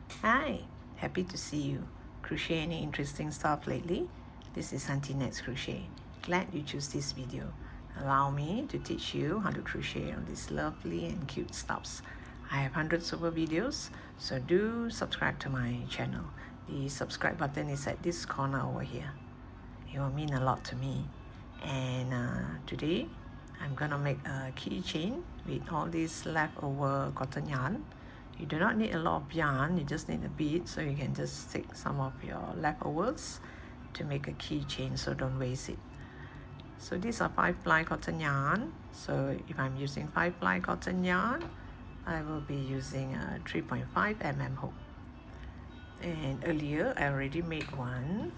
Hi, happy to see you. Crochet any interesting stuff lately? This is Auntie Nat's Crochet. Glad you choose this video. Allow me to teach you how to crochet on these lovely and cute stuffs. I have hundreds of videos, so do subscribe to my channel. The subscribe button is at this corner over here. It will mean a lot to me. And today, I'm gonna make a keychain with all this leftover cotton yarn. You do not need a lot of yarn, you just need a bit, so you can just take some of your leftovers to make a keychain, so don't waste it. So these are 5-ply cotton yarn. So if I'm using 5-ply cotton yarn, I will be using a 3.5 mm hook. And earlier I already made one.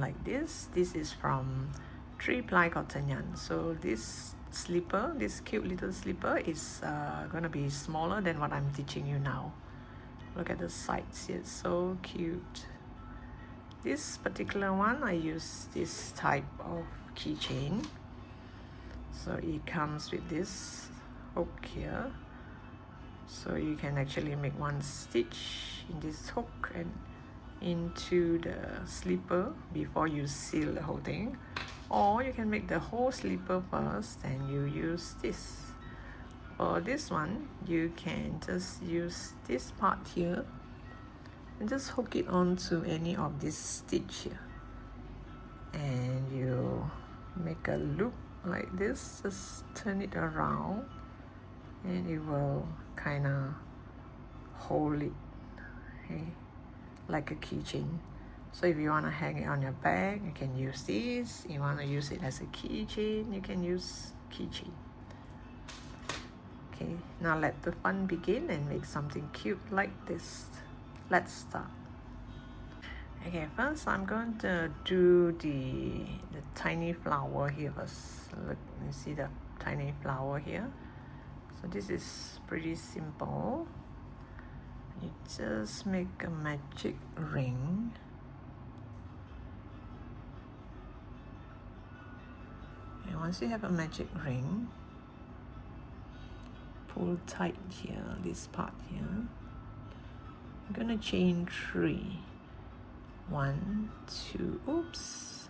Like this. This is from 3-ply cotton yarn. So this slipper, this cute little slipper, is gonna be smaller than what I'm teaching you now. Look at the sides, it's so cute. This particular one, I use this type of keychain. So it comes with this hook here. So you can actually make one stitch in this hook and into the slipper before you seal the whole thing. Or you can make the whole slipper first and you use this. For this one, you can just use this part here and just hook it onto any of this stitch here. And you make a loop like this, just turn it around and it will kind of hold it, okay, like a keychain. So if you want to hang it on your bag, you can use this. You want to use it as a keychain, you can use keychain. Okay, now let the fun begin and make something cute like this. Let's start. Okay, first I'm going to do the tiny flower here first. Look, you see the tiny flower here? So this is pretty simple. You just make a magic ring. And once you have a magic ring, pull tight here, this part here. I'm gonna chain 3. 1, 2, oops.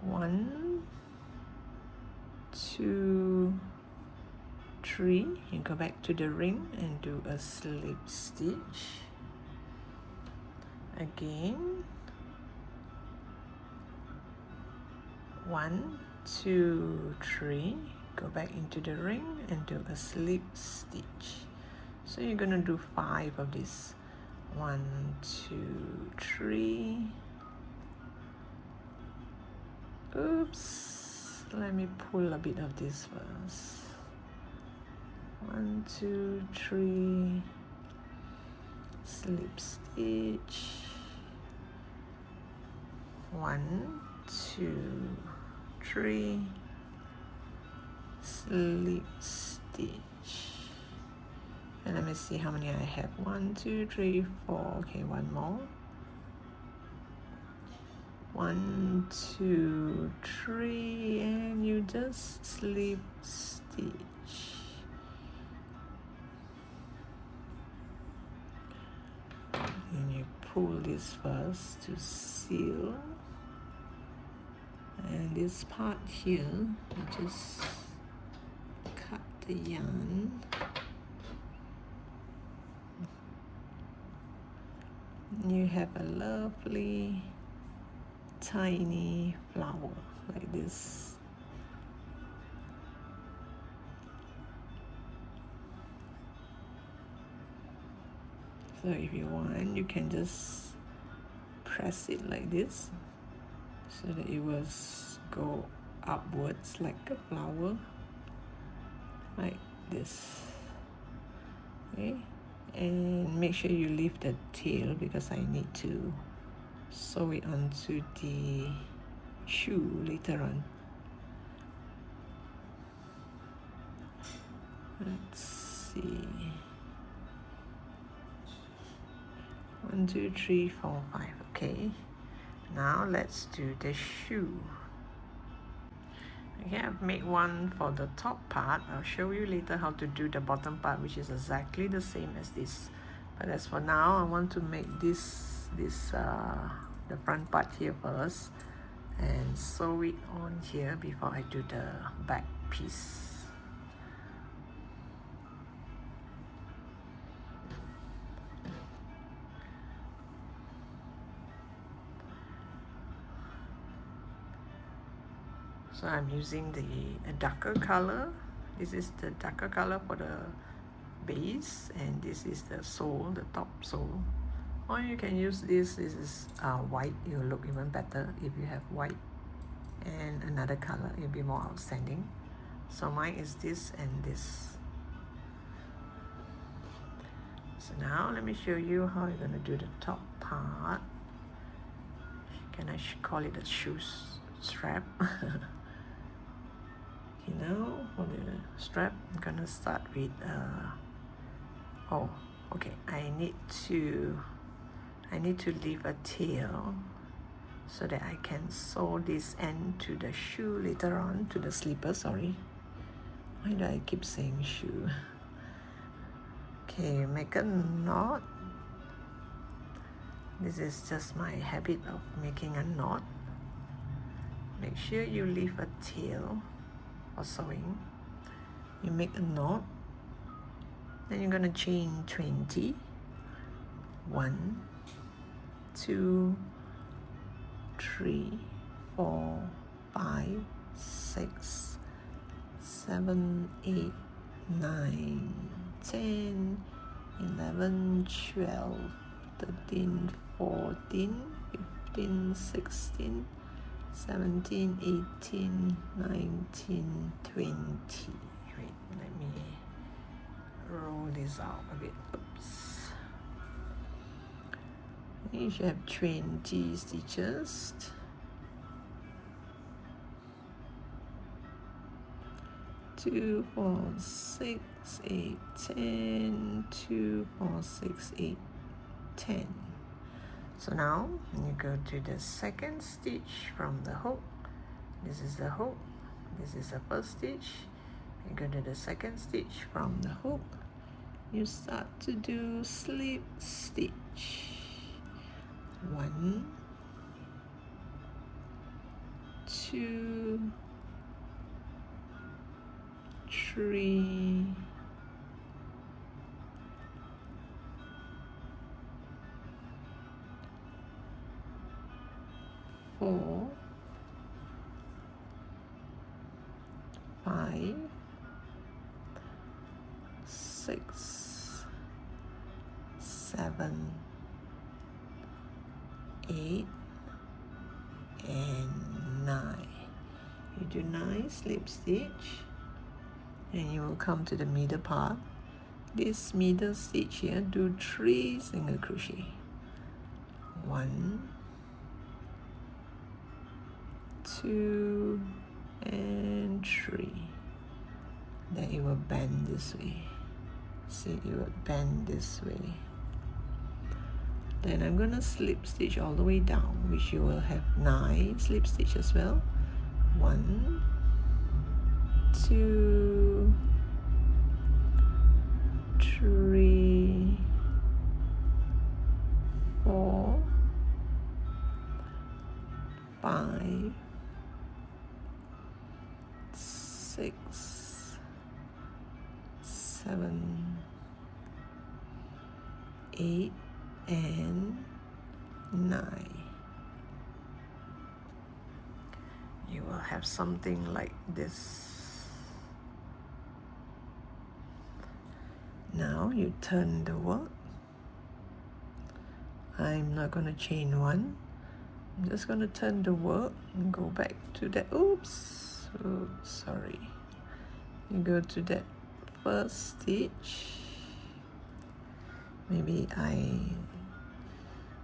1, 2, 3. You go back to the ring and do a slip stitch. Again. 1, 2, 3. Go back into the ring and do a slip stitch. So you're gonna do 5 of this. 1, 2, 3. Oops, let me pull a bit of this first. 1, 2, 3. Slip stitch. 1, 2, 3. Slip stitch. And let me see how many I have. 1, 2, 3, 4. Okay, one more. 1, 2, 3, and you just slip stitch. And you pull this first to seal. And this part here, you just cut the yarn. You have a lovely tiny flower like this. So if you want, you can just press it like this so that it will go upwards like a flower, like this. Okay, and make sure you leave the tail because I need to sew it onto the shoe later on. Let's see. 1, 2, 3, 4, 5. Okay, now let's do the shoe. Okay, I've made one for the top part. I'll show you later how to do the bottom part, which is exactly the same as this. But as for now, I want to make the front part here first and sew it on here before I do the back piece. So I'm using a darker color. This is the darker color for the base, and this is the sole, the top sole. Or you can use this is white. It will look even better if you have white and another color. It'll be more outstanding. So mine is this and this. So now let me show you how you're going to do the top part. Can I call it a shoe strap? Okay, now for the strap, I'm gonna start with I need to leave a tail so that I can sew this end to the shoe later on, to the slipper. Sorry, why do I keep saying shoe? Okay, make a knot. This is just my habit of making a knot. Make sure you leave a tail for sewing. You make a knot, then you're gonna chain 20. 1, 2, 3, 4, 5, 6, 7, 8, 9, 10, 11, 12, 13, 14, 15, 16, 17, 18, 19, 20. Wait, let me roll this out a bit. Oops. You should have 20 stitches. Two, 4, 6, 8, 10. 2, 4, 6, 8, 10. So now you go to the second stitch from the hook. This is the hook. This is the first stitch. You go to the second stitch from the hook. You start to do slip stitch. 1, 2, 3, 4, 5, 6, 7, 8, and 9. You do 9 slip stitch, and you will come to the middle part. This middle stitch here, do 3 single crochet. 1, 2, and 3. Then it will bend this way. See, it will bend this way. Then I'm gonna slip stitch all the way down, which you will have 9 slip stitch as well. 1, 2, 3, 4, 5, 6, 7, 8, and 9. You will have something like this. Now you turn the work. I'm not going to chain 1. I'm just going to turn the work and go back to that. Oops, sorry. You go to that first stitch. Maybe I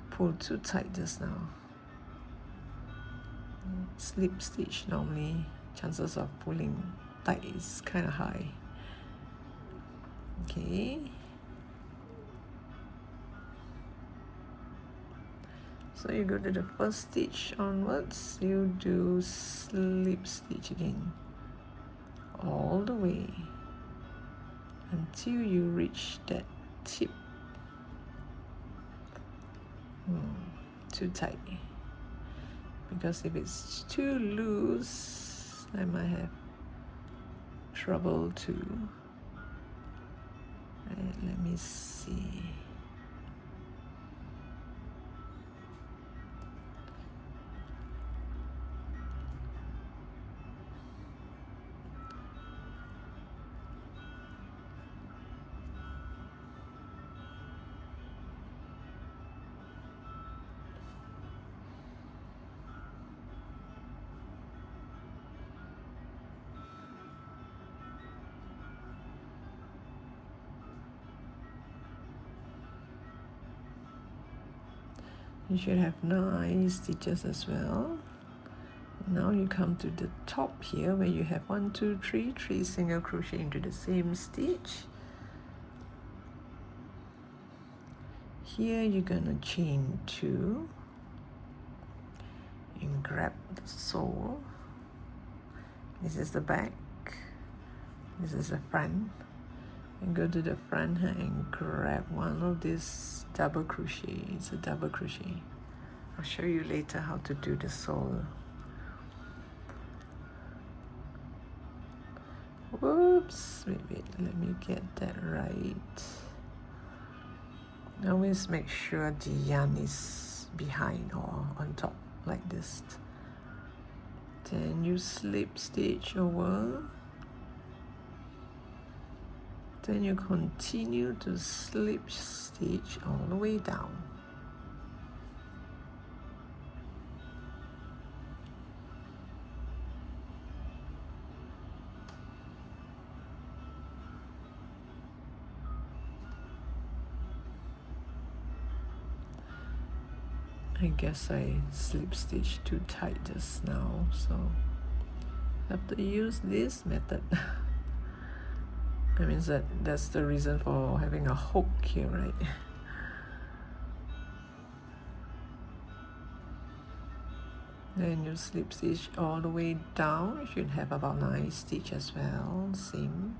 pulled too tight just now. Slip stitch, normally chances of pulling tight is kind of high. Okay. So you go to the first stitch onwards, you do slip stitch again. all the way until you reach that tip. Too tight, because if it's too loose I might have trouble too. Right, let me see. You should have 9 stitches as well. Now you come to the top here where you have 1, 2, 3, 3 single crochet into the same stitch. Here you're gonna chain 2 and grab the sole. This is the back, this is the front, and go to the front and grab one of these double crochet. It's a double crochet. I'll show you later how to do the sole. Whoops, wait, let me get that right. Always make sure the yarn is behind or on top like this. Then you slip stitch over. Then you continue to slip stitch all the way down. I guess I slip stitched too tight just now, so I have to use this method. I mean that's the reason for having a hook here, right? Then you slip stitch all the way down. You should have about 9 stitches as well, same.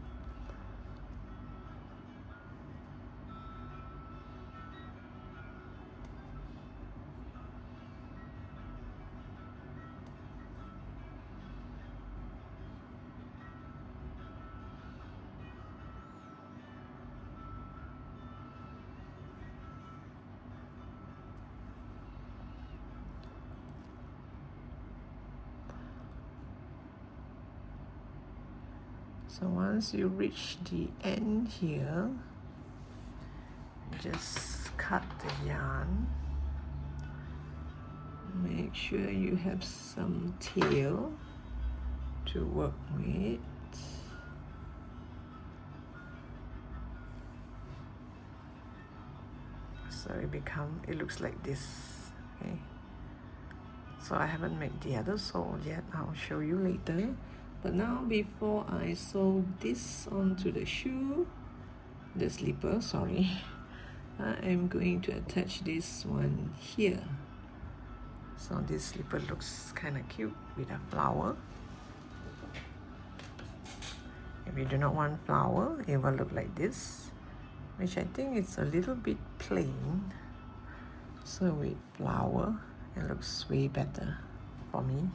So once you reach the end here, just cut the yarn. Make sure you have some tail to work with. So it looks like this. Okay. So I haven't made the other sole yet. I'll show you later. But now, before I sew this onto the shoe, the slipper, sorry, I am going to attach this one here. So this slipper looks kind of cute with a flower. If you do not want flower, it will look like this, which I think it's a little bit plain. So with flower, it looks way better for me.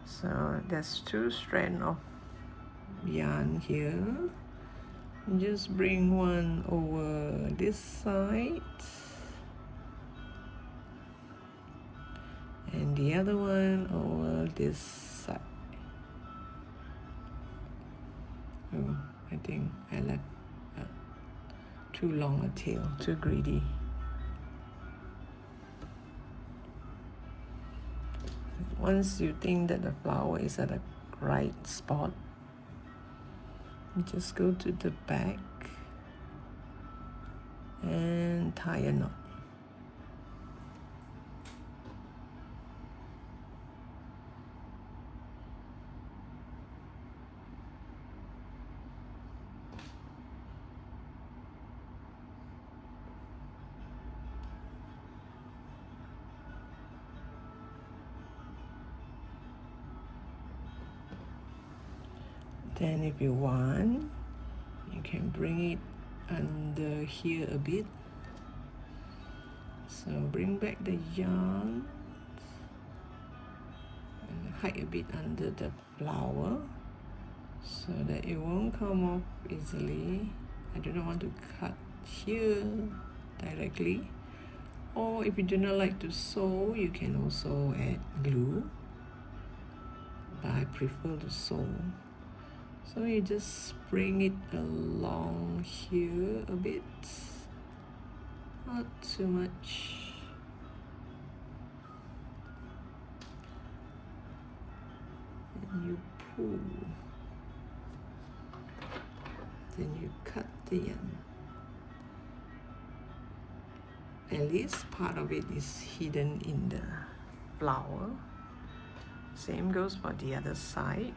So there's 2 strands of yarn here. Just bring one over this side and the other one over this side. Oh, I think I left too long a tail, too greedy. Once you think that the flower is at the right spot, you just go to the back and tie a knot. Then if you want, you can bring it under here a bit. So bring back the yarn and hide a bit under the flower so that it won't come off easily. I do not want to cut here directly. Or if you do not like to sew, you can also add glue, but I prefer to sew. So you just bring it along here a bit, not too much. And you pull, then you cut the yarn. At least part of it is hidden in the flower. Same goes for the other side.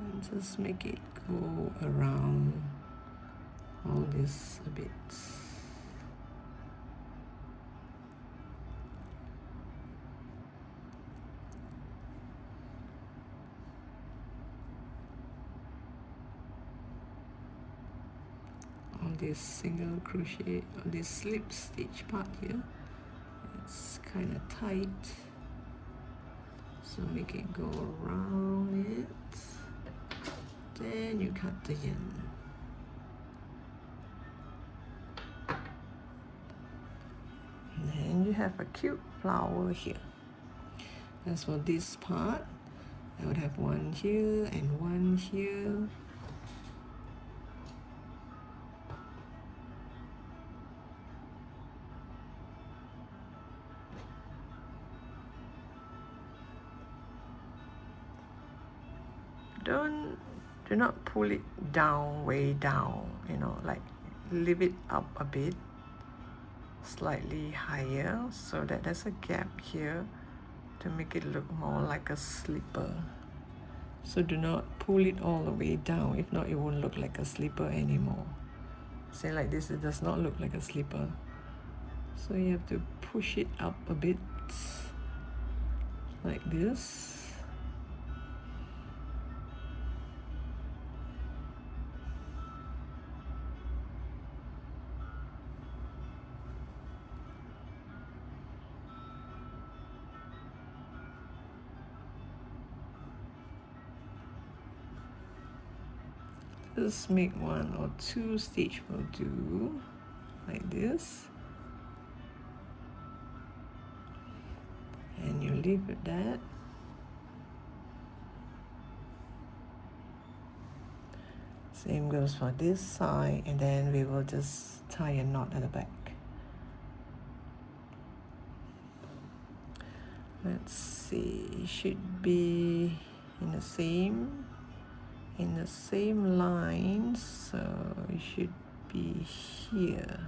And just make it go around all this a bit. On this single crochet, on this slip stitch part here, it's kind of tight. So make it go around it. Then you cut the yarn. And then you have a cute flower here. As for this part, I would have one here and one here. Do not pull it down, way down, you know, like leave it up a bit, slightly higher, so that there's a gap here to make it look more like a slipper. So do not pull it all the way down, if not it won't look like a slipper anymore. Say like this, it does not look like a slipper. So you have to push it up a bit, like this. Just make one or two stitch will do, like this. And you leave it that. Same goes for this side, and then we will just tie a knot at the back. Let's see, it should be in the same line, so it should be here.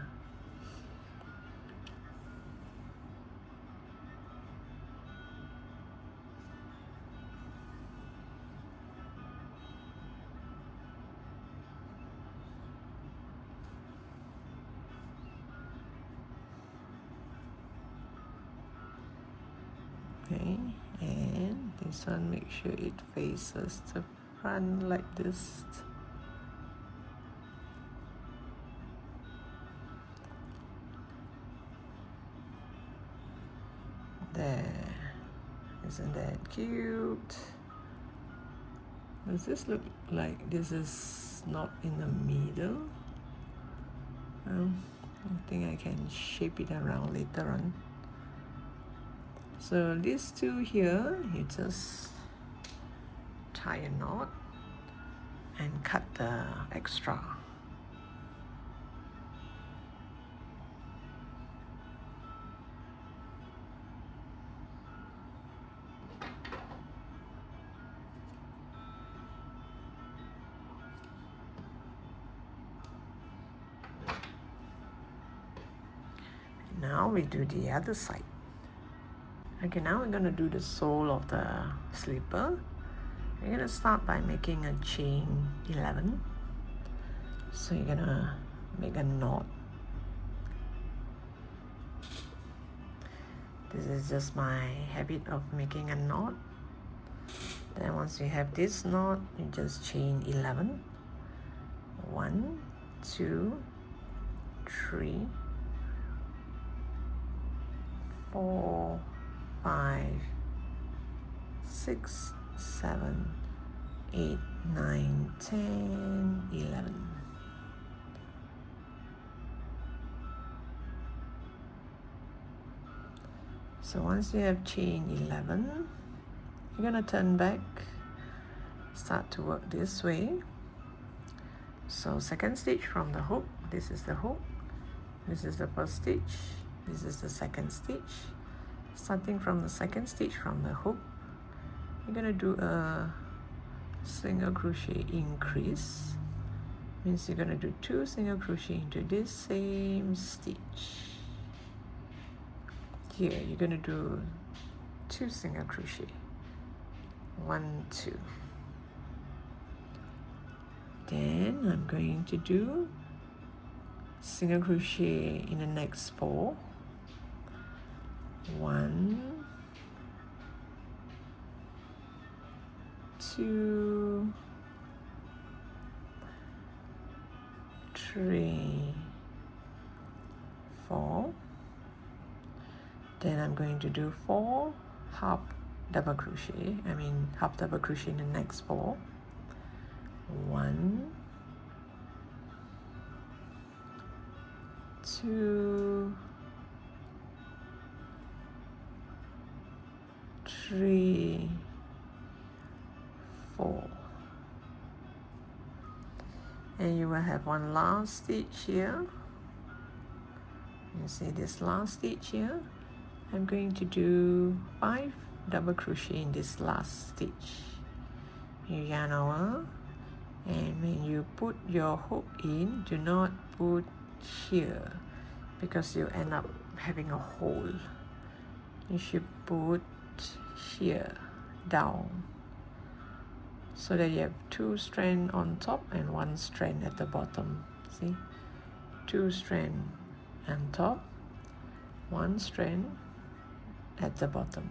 Okay, and this one, make sure it faces the front like this. There, isn't that cute? Does this look like this is not in the middle? I think I can shape it around later on. So these two here, you just tie a knot and cut the extra. Now we do the other side. Okay, now we're going to do the sole of the slipper. We're going to start by making a chain 11. So you're going to make a knot. This is just my habit of making a knot. Then once you have this knot, you just chain 11. 1, 2, 3, 4, 5, 6, 7, 8, 9, 10, 11. So once you have chain 11, you're going to turn back, start to work this way. So second stitch from the hook, this is the hook, this is the first stitch, this is the second stitch. Starting from the second stitch from the hook, you're going to do a single crochet increase. Means you're going to do 2 single crochet into this same stitch. Here you're going to do 2 single crochet. 1, 2. Then I'm going to do single crochet in the next 4. 1, 2, 3, 4. Then I'm going to do 4 half double crochet. Half double crochet in the next 4. 1, 2, 3, 4. And you will have one last stitch here. You see this last stitch here? I'm going to do 5 double crochet in this last stitch. You yarn over, and when you put your hook in, do not put here because you end up having a hole. You should put here down so that you have 2 strands on top and 1 strand at the bottom. See, 2 strands on top, 1 strand at the bottom.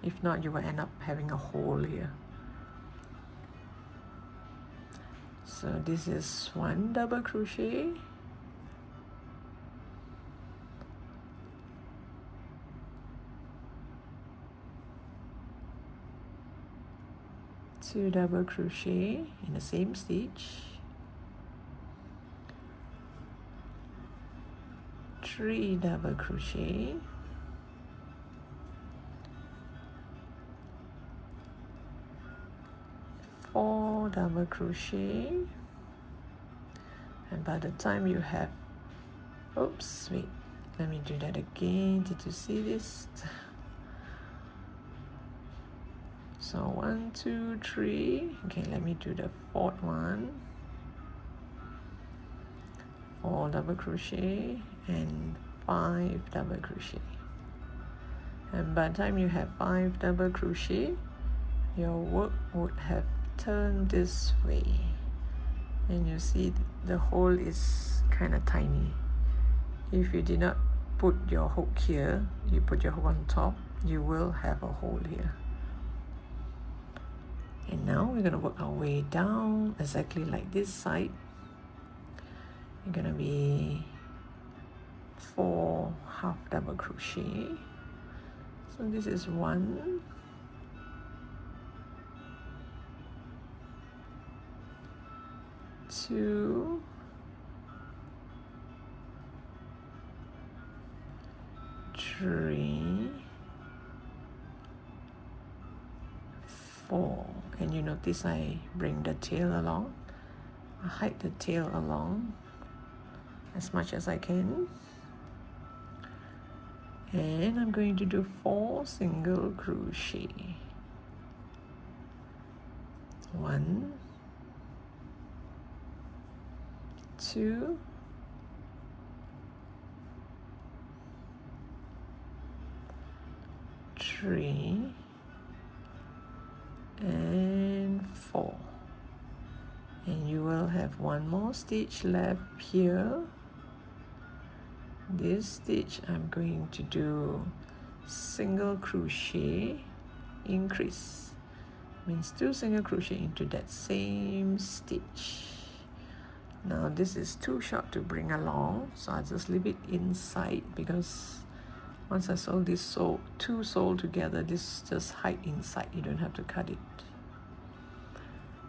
If not, you will end up having a hole here. So this is 1 double crochet, 2 double crochet in the same stitch, 3 double crochet, 4 double crochet, and by the time you have, oops, wait, let me do that again. Did you see this? So 1, 2, 3. Okay, let me do the 4th one. 4 double crochet and 5 double crochet. And by the time you have 5 double crochet, your work would have turned this way. And you see the hole is kind of tiny. If you did not put your hook here, you put your hook on top, you will have a hole here. And now we're going to work our way down exactly like this side. You're going to be 4 half double crochet. So this is 1, 2, 3, 4. And you notice I bring the tail along. I hide the tail along as much as I can. And I'm going to do 4 single crochet. 1, 2, 3 and 4, and you will have one more stitch left here. This stitch I'm going to do single crochet increase, means 2 single crochet into that same stitch. Now this is too short to bring along, so I'll just leave it inside, because once I sew this two sew together, this just hide inside, you don't have to cut it.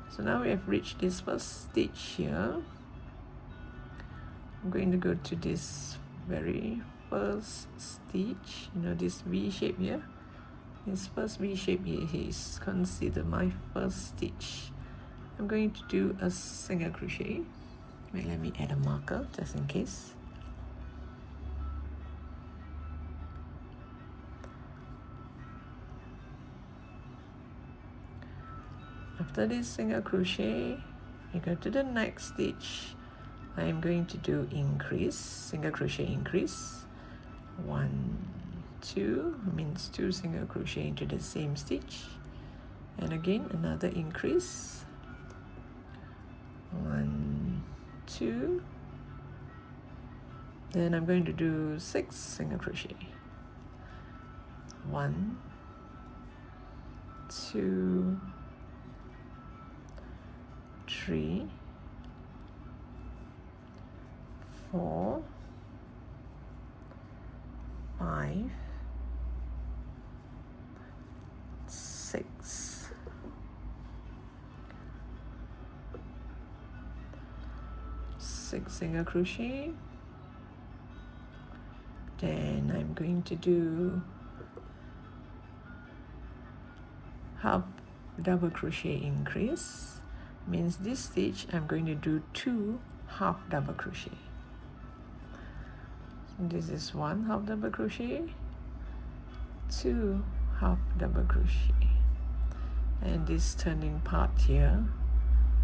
So now we have reached this first stitch here. I'm going to go to this very first stitch, you know, this V shape here. This first V shape here is considered my first stitch. I'm going to do a single crochet. Wait, let me add a marker just in case. After this single crochet, you go to the next stitch. I am going to do increase, single crochet increase. 1, 2 means 2 single crochet into the same stitch, and again another increase. 1, 2. Then I'm going to do 6 single crochet. 1, 2, 3, 4, 5, 6, 6 single crochet. Then I'm going to do half double crochet increase, means this stitch I'm going to do 2 half double crochet. So this is 1 half double crochet, 2 half double crochet, and this turning part here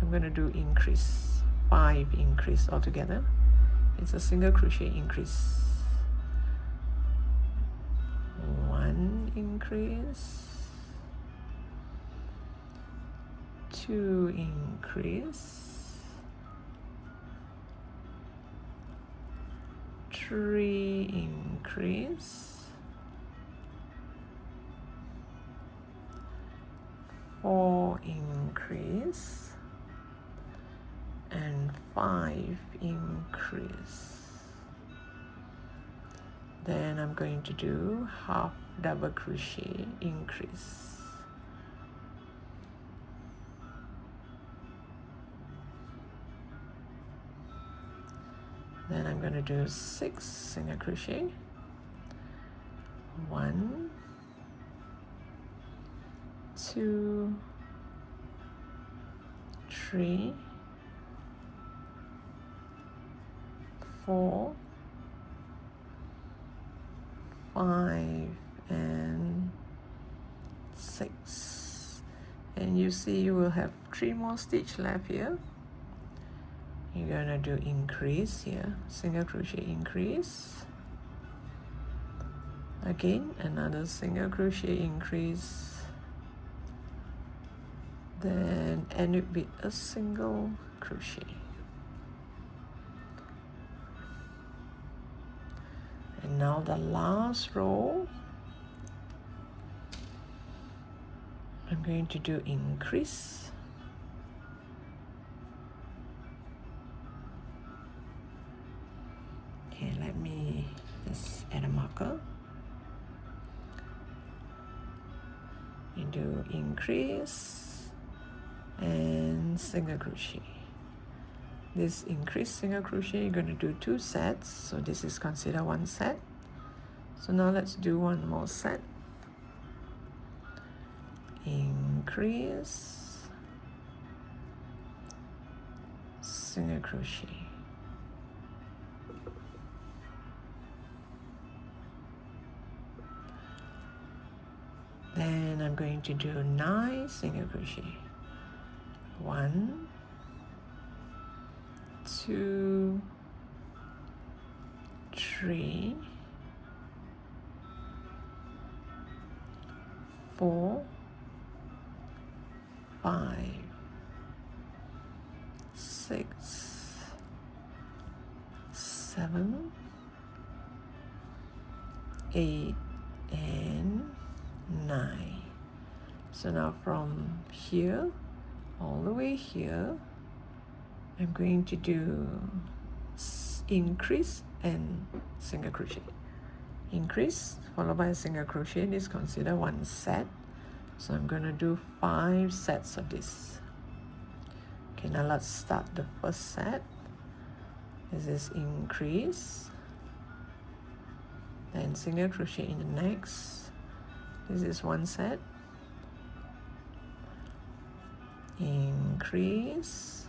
I'm going to do increase, 5 increase altogether. It's a single crochet increase. 1 increase, 2 increase, 3 increase, 4 increase, and 5 increase. Then I'm going to do half double crochet increase. Then I'm going to do 6 single crochet. 1, 2, 3, 4, 5, and 6. And you see you will have 3 more stitch left here. You're gonna do increase here, single crochet increase. Again, another single crochet increase. Then end it with a single crochet. And now the last row, I'm going to do increase. Okay, let me just add a marker. You do increase and single crochet. This increase single crochet, you're going to do 2 sets, so this is considered 1 set. So now let's do 1 more set. Increase, single crochet. Then I'm going to do 9 single crochet. 1, 2, 3, 4, 5, 6, 7, 8, and 9. So now from here all the way here, I'm going to do increase and single crochet. Increase followed by a single crochet. This is considered one set. So I'm going to do 5 sets of this. Okay, now let's start the first set. This is increase, then single crochet in the next. This is one set. Increase,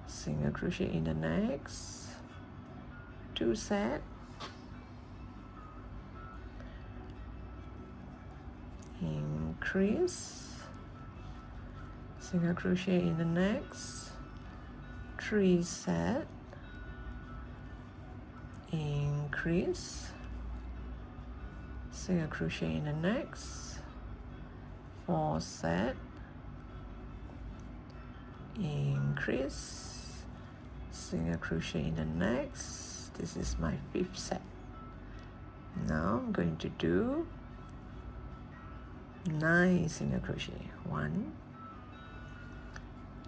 single crochet in the next. 2 set. Increase, single crochet in the next. 3 set. Increase, single crochet in the next. 4 set. Increase, single crochet in the next. This is my 5th set. Now I'm going to do 9 single crochet. 1,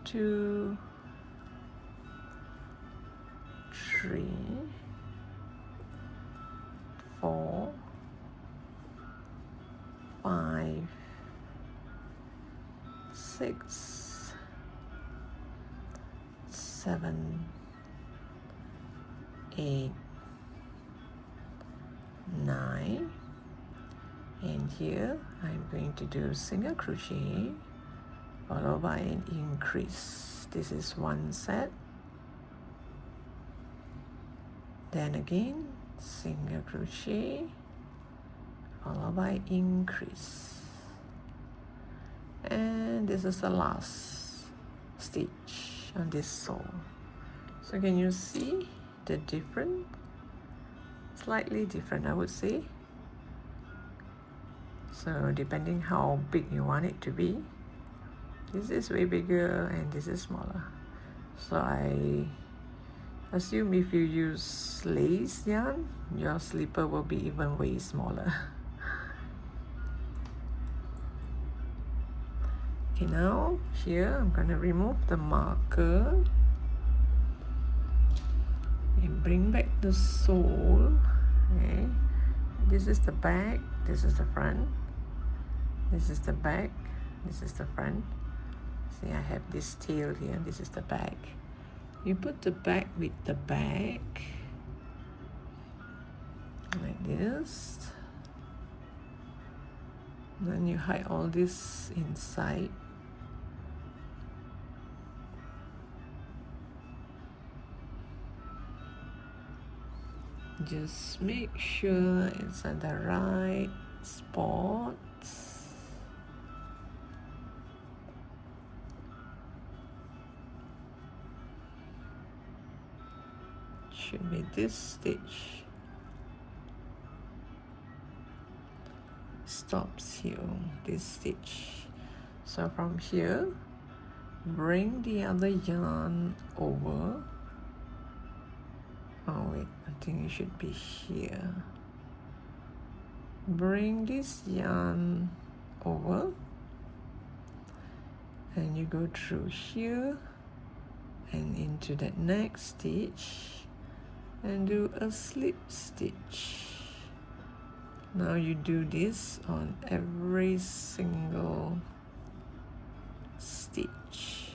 2, 3, 4, 5, 6, 7, 8, 9, and here I'm going to do single crochet followed by an increase. This is 1 set. Then again single crochet followed by increase, and this is the last stitch on this sole. So can you see the different? Slightly different, I would say. So depending how big you want it to be, this is way bigger and this is smaller. So I assume if you use lace yarn, your slipper will be even way smaller. Okay, now here I'm going to remove the marker and bring back the sole. Okay, this is the back, this is the front, this is the back, this is the front. See, I have this tail here, this is the back. You put the back with the back like this, then you hide all this inside. Just make sure it's at the right spots. Should be this stitch. Stops here, this stitch. So from here, bring the other yarn over. Oh wait, I think it should be here. Bring this yarn over and you go through here and into that next stitch and do a slip stitch. Now you do this on every single stitch.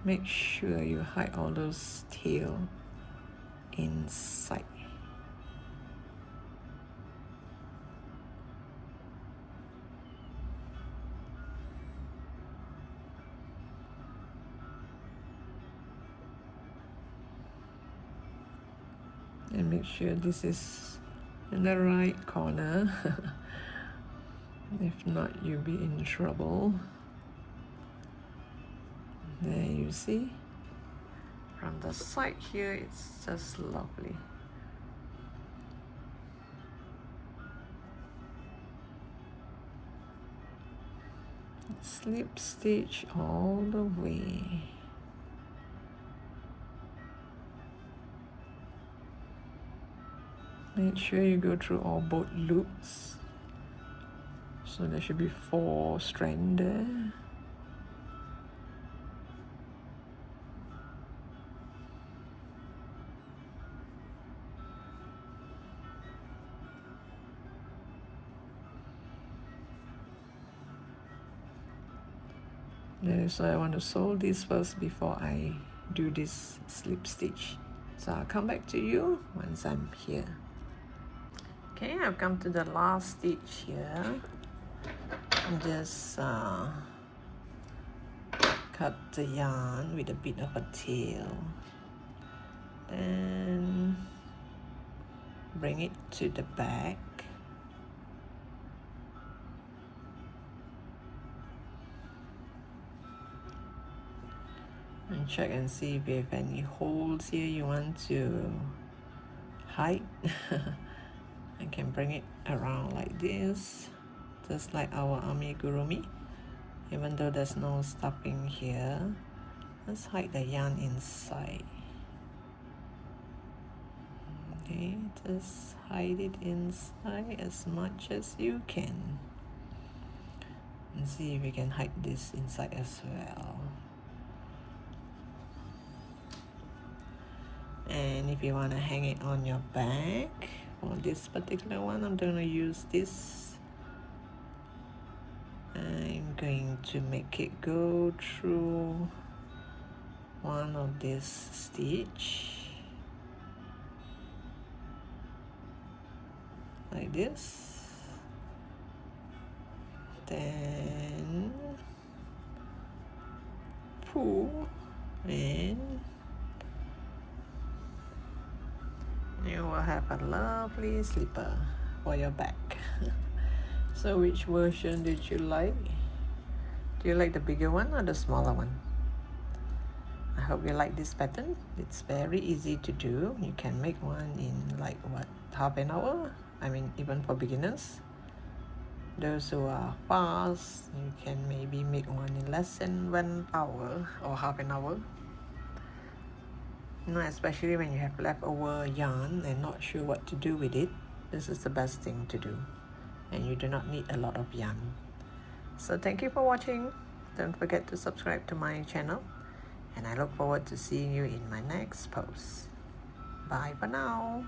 Make sure you hide all those tail inside. And make sure this is in the right corner. If not, you'll be in trouble. There you see. From the side here, it's just lovely. slip stitch all the way. Make sure you go through all both loops. So there should be 4 strands there. So I want to sew this first before I do this slip stitch. So I'll come back to you once I'm here. Okay, I've come to the last stitch here. Just cut the yarn with a bit of a tail. Then bring it to the back. And check and see if you have any holes here you want to hide. I can bring it around like this, just like our amigurumi. Even though there's no stuffing here, let's hide the yarn inside. Okay, just hide it inside as much as you can. And see if we can hide this inside as well. And if you want to hang it on your back, for this particular one, I'm going to use this. I'm going to make it go through one of this stitch, like this. Then pull and you will have a lovely slipper for your back. So which version did you like? Do you like the bigger one or the smaller one? I hope you like this pattern. It's very easy to do. You can make one in like what, half an hour? I mean, even for beginners. Those who are fast, you can maybe make one in less than 1 hour or half an hour. You know, especially when you have leftover yarn and not sure what to do with it, this is the best thing to do. And you do not need a lot of yarn. So thank you for watching. Don't forget to subscribe to my channel. And I look forward to seeing you in my next post. Bye for now.